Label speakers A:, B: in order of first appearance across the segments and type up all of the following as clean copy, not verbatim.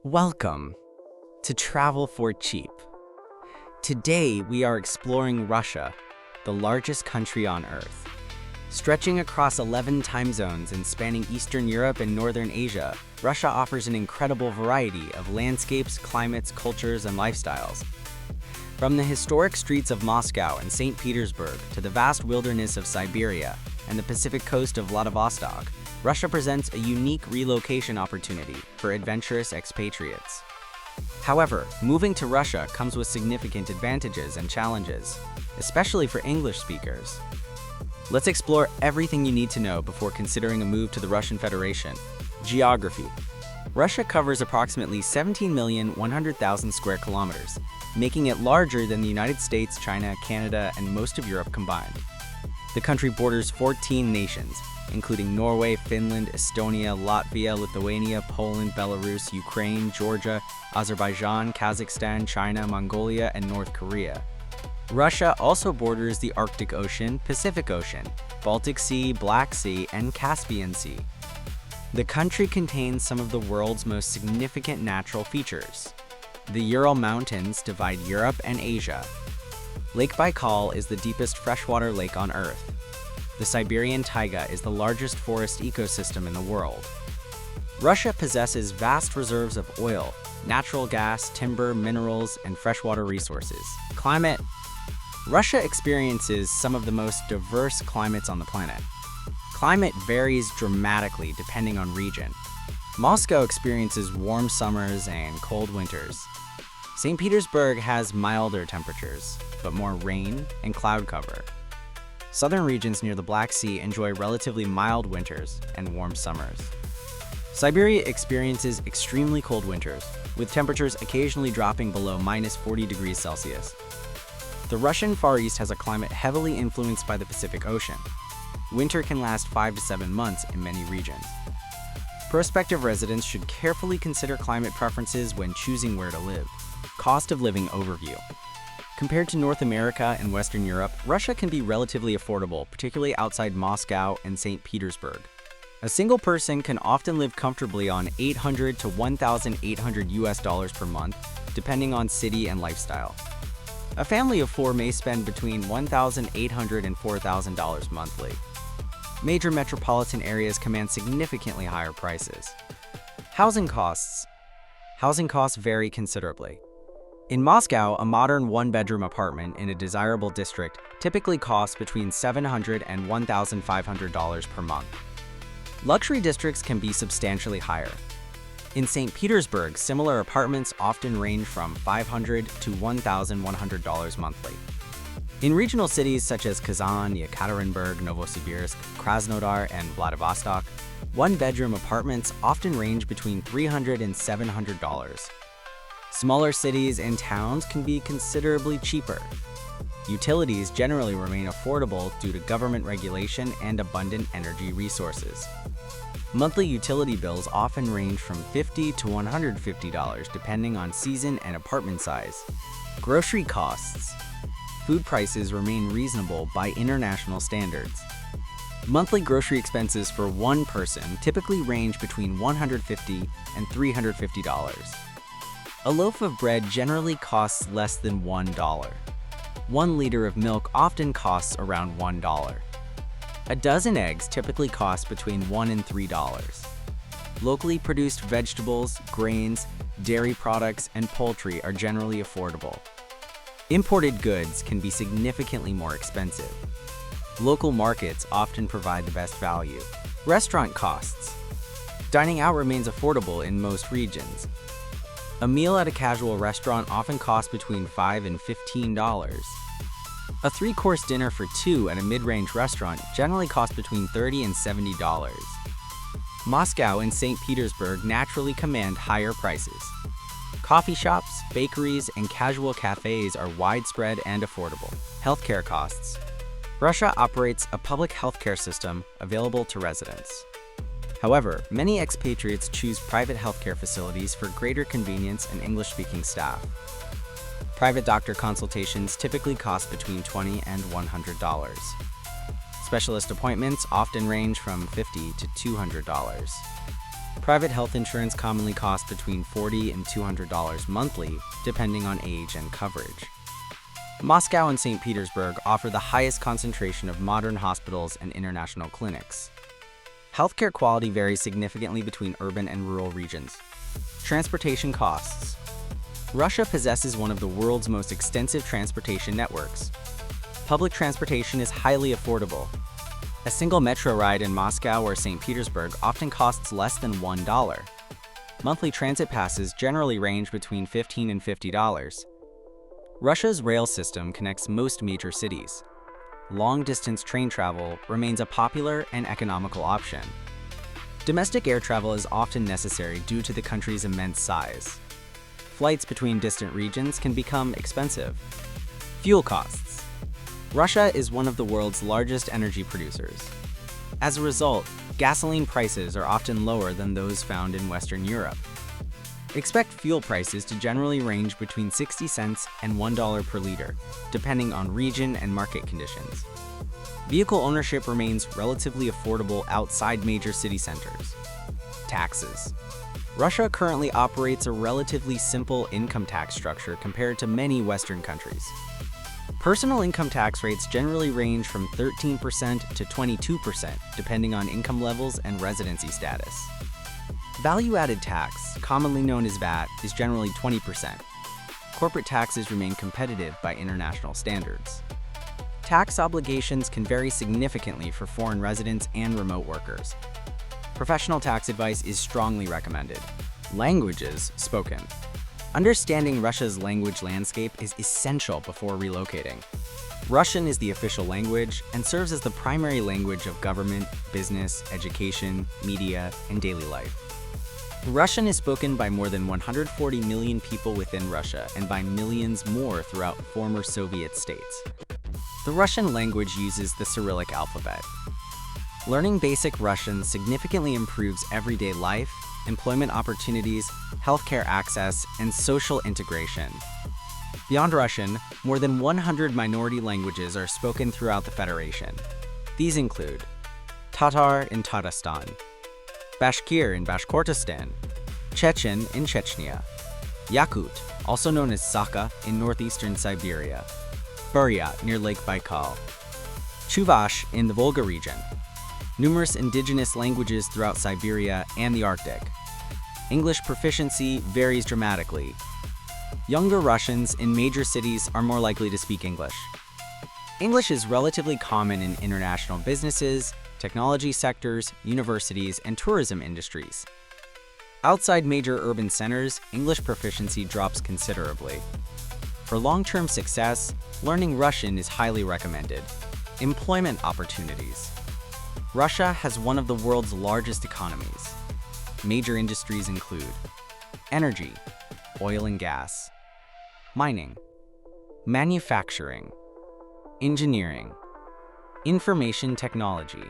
A: Welcome to Travel4Cheap. Today we are exploring Russia, the largest country on Earth. Stretching across 11 time zones and spanning Eastern Europe and Northern Asia, Russia offers an incredible variety of landscapes, climates, cultures, and lifestyles. From the historic streets of Moscow and St. Petersburg to the vast wilderness of Siberia and the Pacific coast of Vladivostok, Russia presents a unique relocation opportunity for adventurous expatriates. However, moving to Russia comes with significant advantages and challenges, especially for English speakers. Let's explore everything you need to know before considering a move to the Russian Federation. Geography. Russia covers approximately 17,100,000 square kilometers, making it larger than the United States, China, Canada, and most of Europe combined. The country borders 14 nations, including Norway, Finland, Estonia, Latvia, Lithuania, Poland, Belarus, Ukraine, Georgia, Azerbaijan, Kazakhstan, China, Mongolia, and North Korea. Russia also borders the Arctic Ocean, Pacific Ocean, Baltic Sea, Black Sea, and Caspian Sea. The country contains some of the world's most significant natural features. The Ural Mountains divide Europe and Asia. Lake Baikal is the deepest freshwater lake on Earth. The Siberian taiga is the largest forest ecosystem in the world. Russia possesses vast reserves of oil, natural gas, timber, minerals, and freshwater resources. Climate. Russia experiences some of the most diverse climates on the planet. Climate varies dramatically depending on region. Moscow experiences warm summers and cold winters. St. Petersburg has milder temperatures, but more rain and cloud cover. Southern regions near the Black Sea enjoy relatively mild winters and warm summers. Siberia experiences extremely cold winters, with temperatures occasionally dropping below -40 degrees Celsius. The Russian Far East has a climate heavily influenced by the Pacific Ocean. Winter can last 5 to 7 months in many regions. Prospective residents should carefully consider climate preferences when choosing where to live. Cost of living overview. Compared to North America and Western Europe, Russia can be relatively affordable, particularly outside Moscow and St. Petersburg. A single person can often live comfortably on $800 to $1,800 US per month, depending on city and lifestyle. A family of 4 may spend between $1,800 and $4,000 monthly. Major metropolitan areas command significantly higher prices. Housing costs. Housing costs vary considerably. In Moscow, a modern one-bedroom apartment in a desirable district typically costs between $700 and $1,500 per month. Luxury districts can be substantially higher. In St. Petersburg, similar apartments often range from $500 to $1,100 monthly. In regional cities such as Kazan, Yekaterinburg, Novosibirsk, Krasnodar, and Vladivostok, one-bedroom apartments often range between $300 and $700. Smaller cities and towns can be considerably cheaper. Utilities generally remain affordable due to government regulation and abundant energy resources. Monthly utility bills often range from $50 to $150 depending on season and apartment size. Grocery costs. Food prices remain reasonable by international standards. Monthly grocery expenses for one person typically range between $150 and $350. A loaf of bread generally costs less than $1. 1 liter of milk often costs around $1. A dozen eggs typically cost between $1 and $3. Locally produced vegetables, grains, dairy products, and poultry are generally affordable. Imported goods can be significantly more expensive. Local markets often provide the best value. Restaurant costs. Dining out remains affordable in most regions. A meal at a casual restaurant often costs between $5 and $15. A 3-course dinner for 2 at a mid-range restaurant generally costs between $30 and $70. Moscow and St. Petersburg naturally command higher prices. Coffee shops, bakeries, and casual cafes are widespread and affordable. Healthcare costs. Russia operates a public healthcare system available to residents. However, many expatriates choose private healthcare facilities for greater convenience and English-speaking staff. Private doctor consultations typically cost between $20 and $100. Specialist appointments often range from $50 to $200. Private health insurance commonly costs between $40 and $200 monthly, depending on age and coverage. Moscow and St. Petersburg offer the highest concentration of modern hospitals and international clinics. Healthcare quality varies significantly between urban and rural regions. Transportation costs. Russia possesses one of the world's most extensive transportation networks. Public transportation is highly affordable. A single metro ride in Moscow or St. Petersburg often costs less than $1. Monthly transit passes generally range between $15 and $50. Russia's rail system connects most major cities. Long-distance train travel remains a popular and economical option. Domestic air travel is often necessary due to the country's immense size. Flights between distant regions can become expensive. Fuel costs. Russia is one of the world's largest energy producers. As a result, gasoline prices are often lower than those found in Western Europe. Expect fuel prices to generally range between 60 cents and $1 per liter, depending on region and market conditions. Vehicle ownership remains relatively affordable outside major city centers. Taxes. Russia currently operates a relatively simple income tax structure compared to many Western countries. Personal income tax rates generally range from 13% to 22%, depending on income levels and residency status. Value-added tax, commonly known as VAT, is generally 20%. Corporate taxes remain competitive by international standards. Tax obligations can vary significantly for foreign residents and remote workers. Professional tax advice is strongly recommended. Languages spoken. Understanding Russia's language landscape is essential before relocating. Russian is the official language and serves as the primary language of government, business, education, media, and daily life. Russian is spoken by more than 140 million people within Russia and by millions more throughout former Soviet states. The Russian language uses the Cyrillic alphabet. Learning basic Russian significantly improves everyday life, employment opportunities, healthcare access, and social integration. Beyond Russian, more than 100 minority languages are spoken throughout the Federation. These include Tatar in Tatarstan, Bashkir in Bashkortostan, Chechen in Chechnya, Yakut, also known as Sakha, in northeastern Siberia, Buryat near Lake Baikal, Chuvash in the Volga region, numerous indigenous languages throughout Siberia and the Arctic. English proficiency varies dramatically. Younger Russians in major cities are more likely to speak English. English is relatively common in international businesses, technology sectors, universities, and tourism industries. Outside major urban centers, English proficiency drops considerably. For long-term success, learning Russian is highly recommended. Employment opportunities. Russia has one of the world's largest economies. Major industries include energy, oil and gas, mining, manufacturing, engineering, information technology,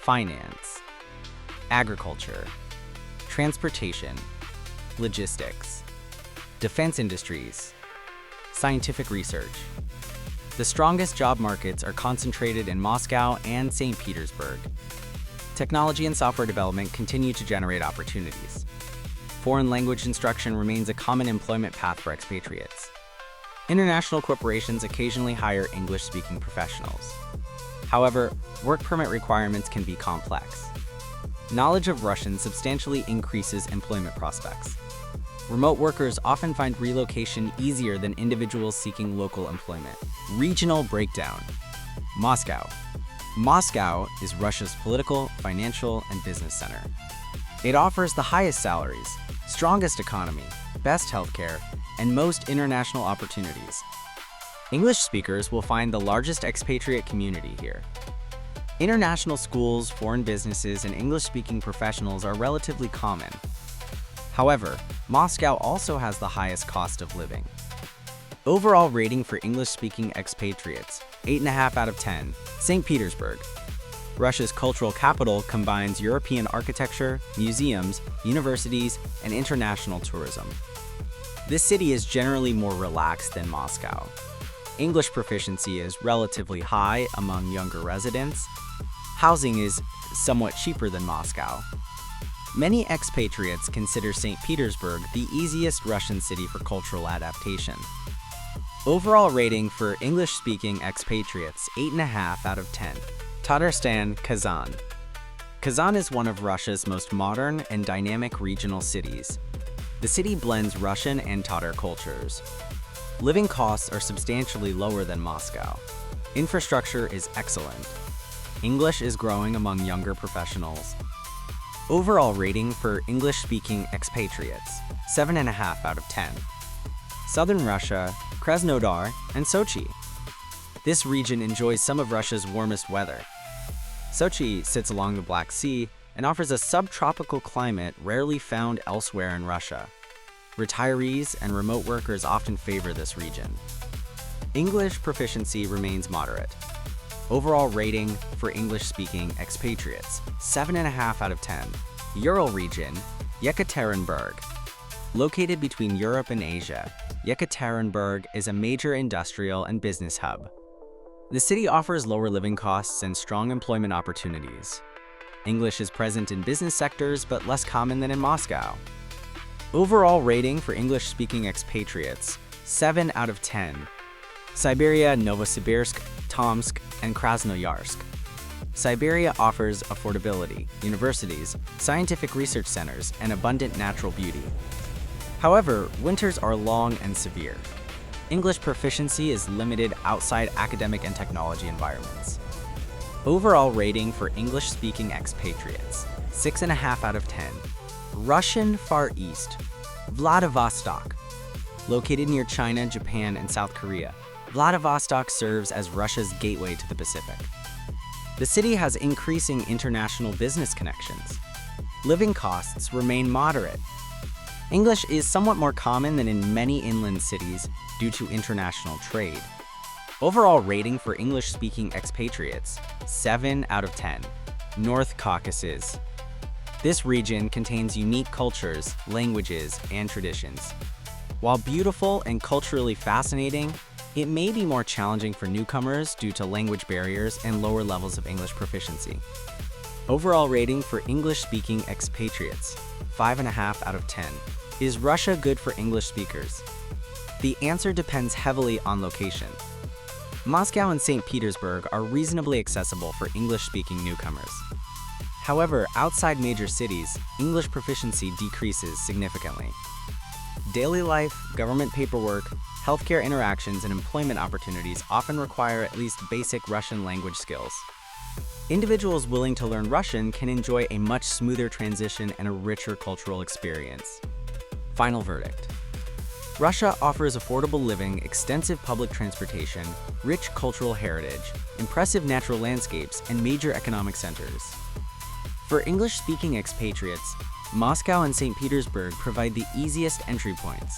A: finance, agriculture, transportation, logistics, defense industries, scientific research. The strongest job markets are concentrated in Moscow and St. Petersburg. Technology and software development continue to generate opportunities. Foreign language instruction remains a common employment path for expatriates. International corporations occasionally hire English-speaking professionals. However, work permit requirements can be complex. Knowledge of Russian substantially increases employment prospects. Remote workers often find relocation easier than individuals seeking local employment. Regional breakdown. Moscow. Moscow is Russia's political, financial, and business center. It offers the highest salaries, strongest economy, best healthcare, and most international opportunities. English speakers will find the largest expatriate community here. International schools, foreign businesses, and English-speaking professionals are relatively common. However, Moscow also has the highest cost of living. Overall rating for English-speaking expatriates, 8.5 out of 10. St. Petersburg. Russia's cultural capital combines European architecture, museums, universities, and international tourism. This city is generally more relaxed than Moscow. English proficiency is relatively high among younger residents. Housing is somewhat cheaper than Moscow. Many expatriates consider St. Petersburg the easiest Russian city for cultural adaptation. Overall rating for English-speaking expatriates, 8.5 out of 10. Tatarstan, Kazan. Kazan is one of Russia's most modern and dynamic regional cities. The city blends Russian and Tatar cultures. Living costs are substantially lower than Moscow. Infrastructure is excellent. English is growing among younger professionals. Overall rating for English-speaking expatriates, 7.5 out of 10. Southern Russia, Krasnodar, and Sochi. This region enjoys some of Russia's warmest weather. Sochi sits along the Black Sea and offers a subtropical climate rarely found elsewhere in Russia. Retirees and remote workers often favor this region. English proficiency remains moderate. Overall rating for English-speaking expatriates, 7.5 out of 10. Ural region, Yekaterinburg. Located between Europe and Asia, Yekaterinburg is a major industrial and business hub. The city offers lower living costs and strong employment opportunities. English is present in business sectors but less common than in Moscow. Overall rating for English-speaking expatriates, 7 out of 10. Siberia, Novosibirsk, Tomsk, and Krasnoyarsk. Siberia offers affordability, universities, scientific research centers, and abundant natural beauty. However, winters are long and severe. English proficiency is limited outside academic and technology environments. Overall rating for English-speaking expatriates, 6.5 out of 10. Russian Far East, Vladivostok. Located near China, Japan, and South Korea, Vladivostok serves as Russia's gateway to the Pacific. The city has increasing international business connections. Living costs remain moderate. English is somewhat more common than in many inland cities due to international trade. Overall rating for English-speaking expatriates, 7 out of 10. North Caucasus. This region contains unique cultures, languages, and traditions. While beautiful and culturally fascinating, it may be more challenging for newcomers due to language barriers and lower levels of English proficiency. Overall rating for English-speaking expatriates, 5.5 out of 10. Is Russia good for English speakers? The answer depends heavily on location. Moscow and St. Petersburg are reasonably accessible for English-speaking newcomers. However, outside major cities, English proficiency decreases significantly. Daily life, government paperwork, healthcare interactions, and employment opportunities often require at least basic Russian language skills. Individuals willing to learn Russian can enjoy a much smoother transition and a richer cultural experience. Final verdict. Russia offers affordable living, extensive public transportation, rich cultural heritage, impressive natural landscapes, and major economic centers. For English-speaking expatriates, Moscow and St. Petersburg provide the easiest entry points.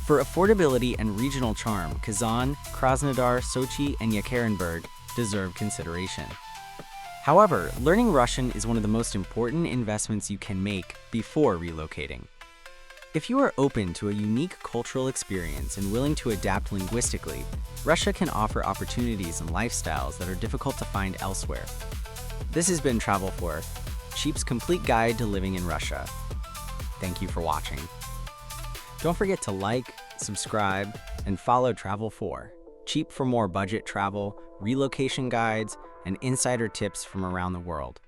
A: For affordability and regional charm, Kazan, Krasnodar, Sochi, and Yekaterinburg deserve consideration. However, learning Russian is one of the most important investments you can make before relocating. If you are open to a unique cultural experience and willing to adapt linguistically, Russia can offer opportunities and lifestyles that are difficult to find elsewhere. This has been Travel4Cheap's complete guide to living in Russia. Thank you for watching. Don't forget to like, subscribe, and follow Travel4Cheap for more budget travel, relocation guides, and insider tips from around the world.